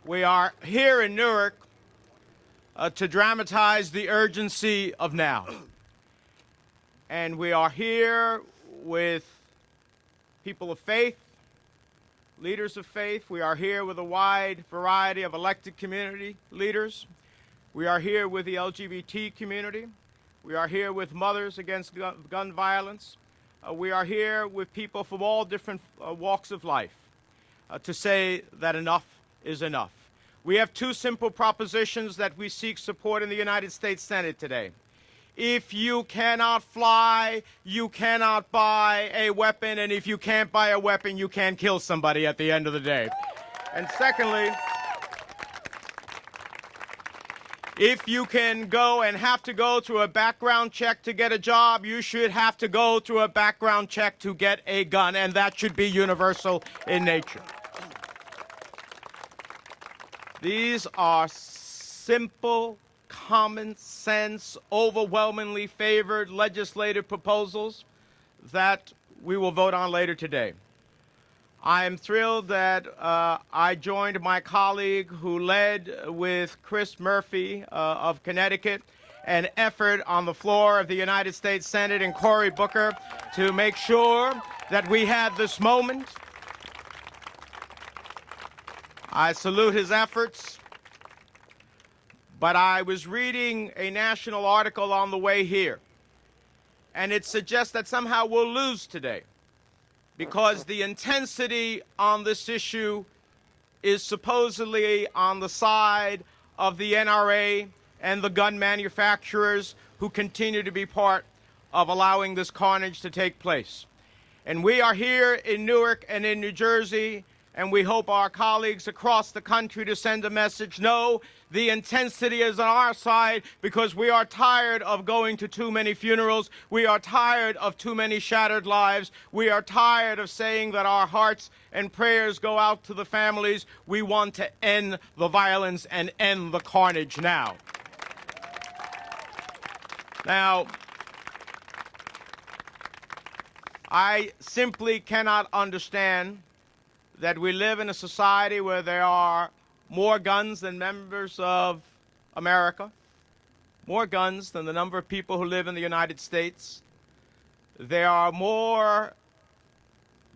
We are here in Newark to dramatize the urgency of now. And we are here with people of faith, leaders of faith. We are here with a wide variety of elected community leaders. We are here with the LGBT community. We are here with Mothers Against Gun Violence. We are here with people from all different walks of life to say that enough is enough. We have two simple propositions that we seek support in the United States Senate today. If you cannot fly, you cannot buy a weapon, and if you can't buy a weapon, you can't kill somebody at the end of the day. And secondly, if you can go and have to go through a background check to get a job, you should have to go through a background check to get a gun, and that should be universal in nature. These are simple, common sense, overwhelmingly favored legislative proposals that we will vote on later today. I am thrilled that I joined my colleague who led with Chris Murphy of Connecticut an effort on the floor of the United States Senate and Cory Booker to make sure that we had this moment. I salute his efforts, but I was reading a national article on the way here, and it suggests that somehow we'll lose today because the intensity on this issue is supposedly on the side of the NRA and the gun manufacturers who continue to be part of allowing this carnage to take place. And we are here in Newark and in New Jersey, and we hope our colleagues across the country to send a message. No, the intensity is on our side because we are tired of going to too many funerals. We are tired of too many shattered lives. We are tired of saying that our hearts and prayers go out to the families. We want to end the violence and end the carnage now. Now, I simply cannot understand that we live in a society where there are more guns than members of America, more guns than the number of people who live in the United States. There are more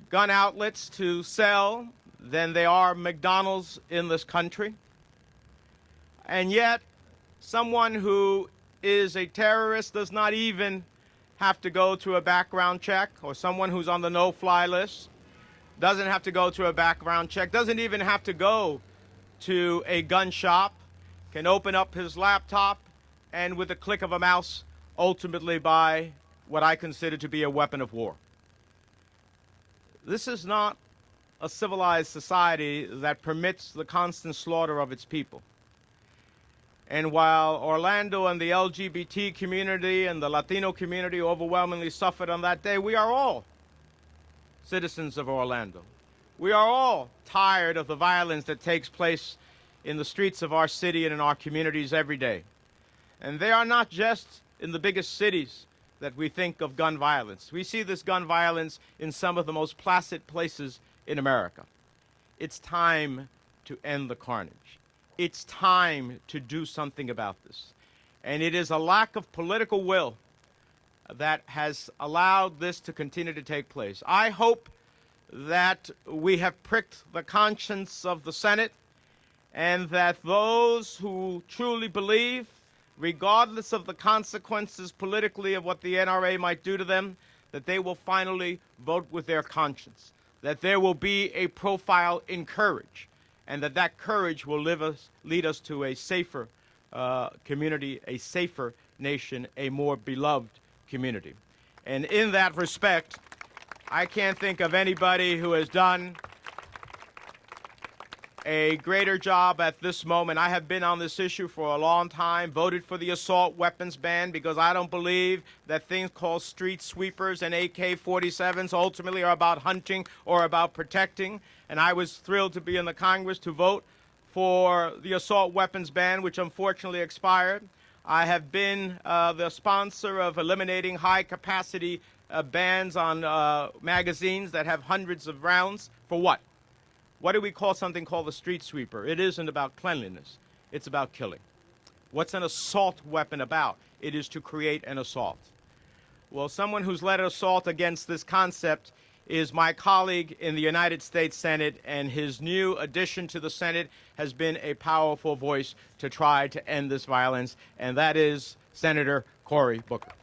gun outlets to sell than there are McDonald's in this country. And yet, someone who is a terrorist does not even have to go through a background check, or someone who's on the no-fly list doesn't have to go through a background check, doesn't even have to go to a gun shop, can open up his laptop and with a click of a mouse ultimately buy what I consider to be a weapon of war. This is not a civilized society that permits the constant slaughter of its people. And while Orlando and the LGBT community and the Latino community overwhelmingly suffered on that day, we are all citizens of Orlando. We are all tired of the violence that takes place in the streets of our city and in our communities every day. And they are not just in the biggest cities that we think of gun violence. We see this gun violence in some of the most placid places in America. It's time to end the carnage. It's time to do something about this. And it is a lack of political will that has allowed this to continue to take place. I hope that we have pricked the conscience of the Senate and that those who truly believe, regardless of the consequences politically of what the NRA might do to them, that they will finally vote with their conscience, that there will be a profile in courage, and that that courage will lead us to a safer community, a safer nation, a more beloved community. And in that respect, I can't think of anybody who has done a greater job at this moment. I have been on this issue for a long time, voted for the assault weapons ban because I don't believe that things called street sweepers and AK-47s ultimately are about hunting or about protecting. And I was thrilled to be in the Congress to vote for the assault weapons ban, which unfortunately expired. I have been the sponsor of eliminating high-capacity bans on magazines that have hundreds of rounds. For what? What do we call something called a street sweeper? It isn't about cleanliness. It's about killing. What's an assault weapon about? It is to create an assault. Well, someone who's led an assault against this concept is my colleague in the United States Senate, and his new addition to the Senate has been a powerful voice to try to end this violence, and that is Senator Cory Booker.